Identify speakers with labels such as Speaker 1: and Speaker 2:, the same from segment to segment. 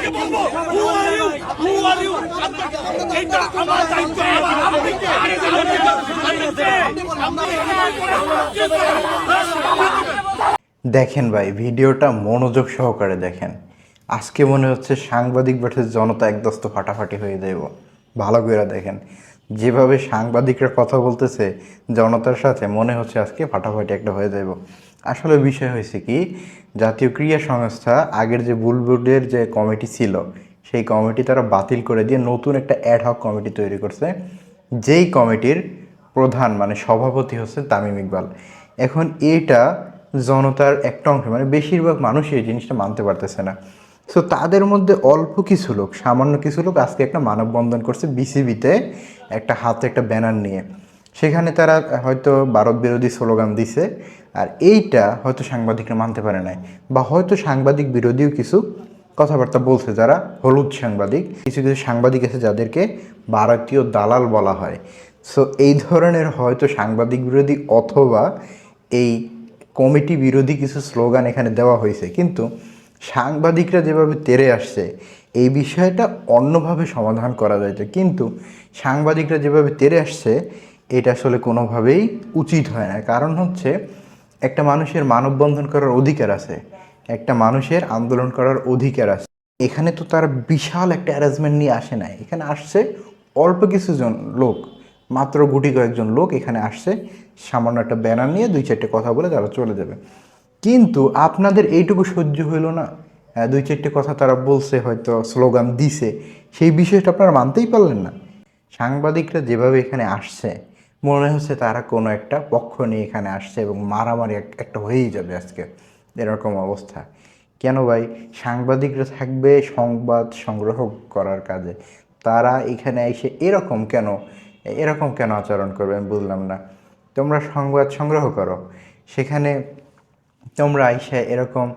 Speaker 1: আপনাকে বলবো হু are you এটা আমার দায়িত্ব আপনি কে
Speaker 2: দেখেন ভাই, ভিডিওটা মনোযোগ সহকারে দেখেন। আজকে মনে হচ্ছে সাংবাদিক ভার্সেস জনতা একদস্ত ফাটাফাটি হয়ে যাইব। ভালো করে দেখেন, যেভাবে সাংবাদিকরা কথা বলতেছে জনতার সাথে, মনে হচ্ছে আজকে ফাটাফাটি একটা হয়ে যাইব। আসলে বিষয় হয়েছে কি, জাতীয় ক্রীড়া সংস্থা আগের যে বুলবুডের যে কমিটি ছিল, সেই কমিটি তারা বাতিল করে দিয়ে নতুন একটা অ্যাডহক কমিটি তৈরি করছে, যেই কমিটির প্রধান মানে সভাপতি হচ্ছে তামিম ইকবাল। এখন এইটা জনতার একটা অংশ মানে বেশিরভাগ মানুষই এই জিনিসটা মানতে পারতেছে না। সো তাদের মধ্যে অল্প কিছু লোক, সামান্য কিছু লোক আজকে একটা মানববন্ধন করছে বিসিবিতে, একটা হাতে একটা ব্যানার নিয়ে। সেখানে তারা হয়তো ভারত বিরোধী স্লোগান দিছে, আর এইটা হয়তো সাংবাদিকরা মানতে পারে নাই, বা হয়তো সাংবাদিক বিরোধীও কিছু কথাবার্তা বলছে যারা হলুদ সাংবাদিক। কিছু কিছু সাংবাদিক আছে যাদেরকে ভারতীয় দালাল বলা হয়। সো এই ধরনের হয়তো সাংবাদিক বিরোধী অথবা এই কমিটি বিরোধী কিছু স্লোগান এখানে দেওয়া হয়েছে, কিন্তু সাংবাদিকরা যেভাবে তেড়ে আসছে এই বিষয়টা অন্যভাবে সমাধান করা যাইত। কিন্তু সাংবাদিকরা যেভাবে তেড়ে আসছে এটা আসলে কোনোভাবেই উচিত হয় না। কারণ হচ্ছে, একটা মানুষের মানববন্ধন করার অধিকার আছে, একটা মানুষের আন্দোলন করার অধিকার আছে। এখানে তো তার বিশাল একটা অ্যারেঞ্জমেন্ট নিয়ে আসে নাই, এখানে আসছে অল্প কিছুজন লোক, মাত্র গুটি কয়েকজন লোক এখানে আসছে, সামান্য একটা ব্যানার নিয়ে দুই চারটে কথা বলে তারা চলে যাবে। কিন্তু আপনাদের এইটুকু সহ্য হইল না? দুই চারটে কথা তারা বলছে, হয়তো স্লোগান দিছে, সেই বিষয়টা আপনারা মানতেই পারলেন না। সাংবাদিকরা যেভাবে এখানে আসছে, মনে হচ্ছে তারা কোনো একটা পক্ষ নিয়ে এখানে আসছে এবং মারামারি একটা হয়েই যাবে আজকে, এরকম অবস্থা। কেন ভাই? সাংবাদিকরা থাকবে সংবাদ সংগ্রহ করার কাজে, তারা এখানে এসে এরকম কেন আচরণ করবে আমি বুঝলাম না। তোমরা সংবাদ সংগ্রহ করো, সেখানে তোমরা আইসা এরকম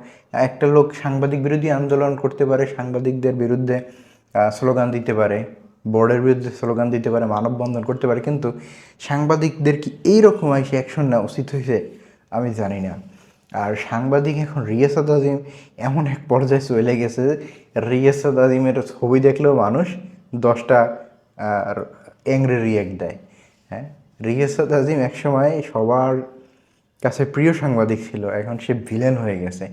Speaker 2: একটা লোক সাংবাদিক বিরোধী আন্দোলন করতে পারে, সাংবাদিকদের বিরুদ্ধে স্লোগান দিতে পারে, বোর্ডের বিরুদ্ধে স্লোগান দিতে পারে, মানববন্ধন করতে পারে, কিন্তু সাংবাদিকদের কি এইরকম আইসে অ্যাকশন নেওয়া উচিত হয়েছে? আমি জানি না। আর সাংবাদিক এখন রিয়াসাত আজিম এমন এক পর্যায়ে চলে গেছে, রিয়াসাত আজিমের ছবি দেখলেও মানুষ 10টা অ্যাংরি রিয়াক্ট দেয়। হ্যাঁ, রিয়াসাত আজিম একসময় সবার কাছে প্রিয় সাংবাদিক ছিল, এখন সে ভিলেন হয়ে গেছে।